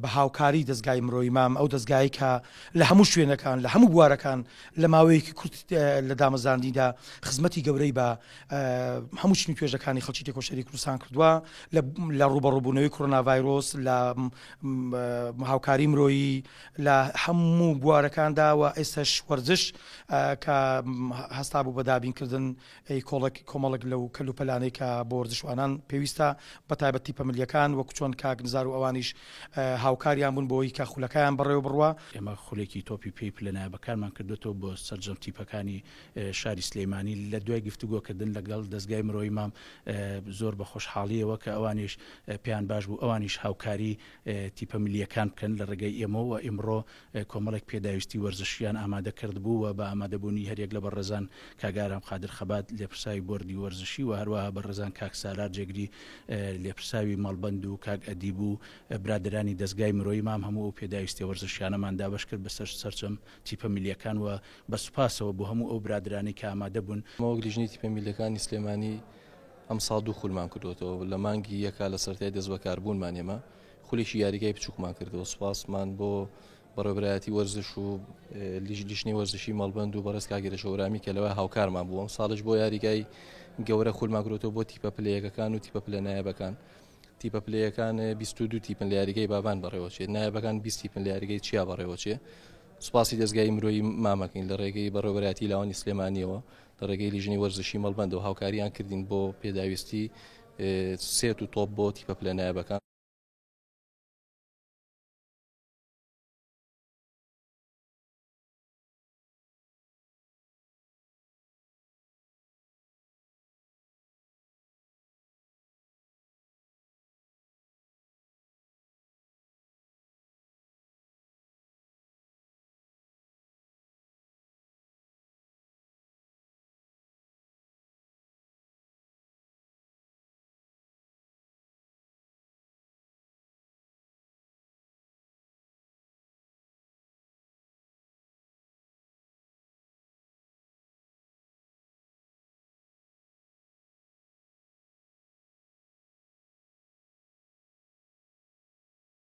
بە هاوکاری دەستگای مرۆیی مام ئەو دەستگایی کە لە هەموو شوێنەکان لە هەموو بوارەکان لە ماوەیەکی کورت لە دامەزاندنیدا خزمەتی گەورەی بە هەموو چنی توێژەکانی خەڵکی تێکۆشەری کوردستان کردووە لە ڕوبەڕووبوونەوەی کۆڕۆنا ڤایرۆس لە هاوکاری مرۆیی لە هەموو بوارەکاندا و ئێستاش وەرزش کە هەستا بوو بە دابینکردن کۆمەڵک لەو کەلوپەلانەی کە بۆ وەرزشوانان پێویستە بەتایبەت تیپە ملیەکان وەکو چۆن کاگنزار و ئەوانیش هاوکاریان بوون بۆی کە خولەکەیان بەڕێوە بڕوە. ئێمە خولێکی تۆپی پێی لە نایابەکانمان کردوێتەوە بۆ سەرجەم تیپەکانی شاری سلەیمانی لە دوای گفتوگۆکردن لەگەڵ دەستگای مرۆیی مام زۆر بە خۆشحاڵیەوە کە ئەوانیش پێیان باش بوو ئەوانیش هاوکاری تیپە ملیەکان بکەن لە ڕێگەی ئێمەوە ئیمڕۆ کۆمەڵێک پێداویستی وەرزشیان ئامادە کرد بوو و بە ئامادەبوونی هەرێک لە بەڕێزان کاگارم قادر خەبات لێپرساوی بۆردی وەرزشی و هەروەها بەڕێزان کاک سالار جێگری لێپرساوی مەڵبەند و کاک ئەدیب و برادرانی دەستگای مرۆیی مام هەموو ئەو پێداویستی وەرزشیانەمان دابش کرد بەسەر سەرچەم تیپە ملیەکان و بە سوپاسەوە بۆ هەموو ئەو برادرانی کە ئامادە بوون. مەوەک لیژنەی تیپە ملیەکانی سلێمانی ئەم ساڵ 2 خولمان کردوەوە لە مانگی یەکا لە سەرەتای دەست بەکاربوونمان ئێمە خولێکی یاریگای بچووکمان کردەوە سوپاسمان بۆ بەڕێوەبەرایەتی وەرزش و لیژنەی وەرزشی مەڵبەند و بەڕێز کاگەرە شەورامی کە لەوە هاوکارمان بووە ساڵش بۆ یاریگای گەورە خولمان کردوەوە بۆ تیپە پلەیەکەکان و تیپە پلە نایابەکان. تیپە پلەیەکان 22 تیپن لە یاریگەی بابان بەڕێوەچێت نایابەکان 20 تیپن لە یاریگەی چیا بەڕێوەچێ. سوپاسی دەستگای مرۆیی مامەکەین لە ڕێگەی بەڕێوەبەرایەتی لاوانی سلێمانیەوە لە ڕێگەی لیژنەی وەرزشی مەڵبەند و هاوکاریان کردین بۆ پێداویستی سێت و تۆپ بۆ تیپە پلە نایابەکان.